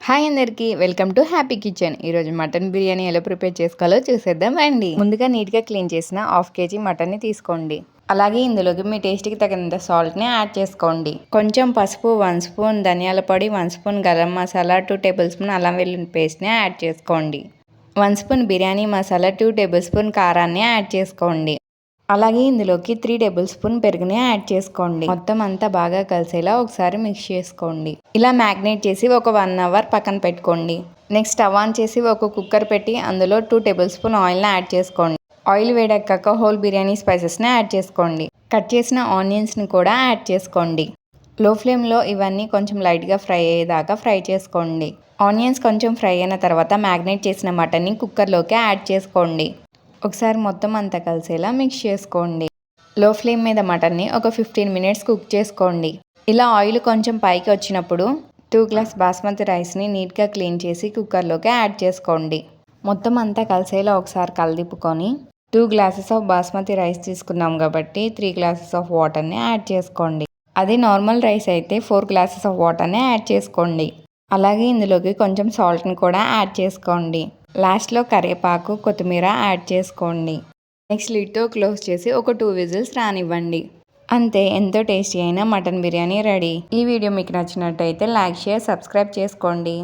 Hi అందరికీ welcome to happy kitchen. ఈరోజు mutton biryani ఎలా ప్రిపేర్ చేసుకోవాలో చూసేద్దాం రండి. ముందుగా నీట్గా క్లీన్ చేసిన హాఫ్ కేజీ మటన్ని తీసుకోండి. అలాగే ఇందులోకి మీ టేస్ట్కి తగినంత సాల్ట్ని యాడ్ చేసుకోండి. కొంచెం పసుపు, 1 స్పూన్ ధనియాల పొడి, 1 spoon garam masala, 2 table spoon అల్లం వెల్లుల్లి పేస్ట్ని యాడ్ చేసుకోండి. 1 spoon biryani masala, 2 table spoon కారాన్ని యాడ్ చేసుకోండి. అలాగే ఇందులోకి 3 టేబుల్ స్పూన్ పెరుగుని యాడ్ చేసుకోండి. మొత్తం అంతా బాగా కలిసేలా ఒకసారి మిక్స్ చేసుకోండి. ఇలా మ్యాగ్నేట్ చేసి ఒక 1 అవర్ పక్కన పెట్టుకోండి. నెక్స్ట్ స్టవ్ ఆన్ చేసి ఒక కుక్కర్ పెట్టి అందులో 2 టేబుల్ స్పూన్ ఆయిల్ని యాడ్ చేసుకోండి. ఆయిల్ వేడెక్కాక హోల్ బిర్యానీ స్పైసెస్ని యాడ్ చేసుకోండి. కట్ చేసిన ఆనియన్స్ని కూడా యాడ్ చేసుకోండి. లో ఫ్లేమ్లో ఇవన్నీ కొంచెం లైట్గా ఫ్రై అయ్యేదాకా ఫ్రై చేసుకోండి. ఆనియన్స్ కొంచెం ఫ్రై అయిన తర్వాత మ్యాగ్నేట్ చేసిన మటన్ని కుక్కర్లోకి యాడ్ చేసుకోండి. ఒకసారి మొత్తం అంతా కలిసేలా మిక్స్ చేసుకోండి. లో ఫ్లేమ్ మీద మటన్ని ఒక 15 మినిట్స్ కుక్ చేసుకోండి. ఇలా ఆయిల్ కొంచెం పైకి వచ్చినప్పుడు 2 గ్లాస్ బాస్మతి రైస్ని నీట్గా క్లీన్ చేసి కుక్కర్లోకి యాడ్ చేసుకోండి. మొత్తం అంతా కలిసేలా ఒకసారి కలదిప్పుకొని 2 గ్లాసెస్ ఆఫ్ బాస్మతి రైస్ తీసుకున్నాం కాబట్టి 3 గ్లాసెస్ ఆఫ్ వాటర్ని యాడ్ చేసుకోండి. అదే నార్మల్ రైస్ అయితే 4 గ్లాసెస్ ఆఫ్ వాటర్ని యాడ్ చేసుకోండి. అలాగే ఇందులోకి కొంచెం సాల్ట్ని కూడా యాడ్ చేసుకోండి. లాస్ట్లో కరివేపాకు, కొత్తిమీర యాడ్ చేసుకోండి. నెక్స్ట్ లిడ్తో క్లోజ్ చేసి ఒక 2 విజిల్స్ రానివ్వండి. అంతే, ఎంతో టేస్టీ అయిన మటన్ బిర్యానీ రెడీ. ఈ వీడియో మీకు నచ్చినట్టయితే లైక్, షేర్, సబ్స్క్రైబ్ చేసుకోండి.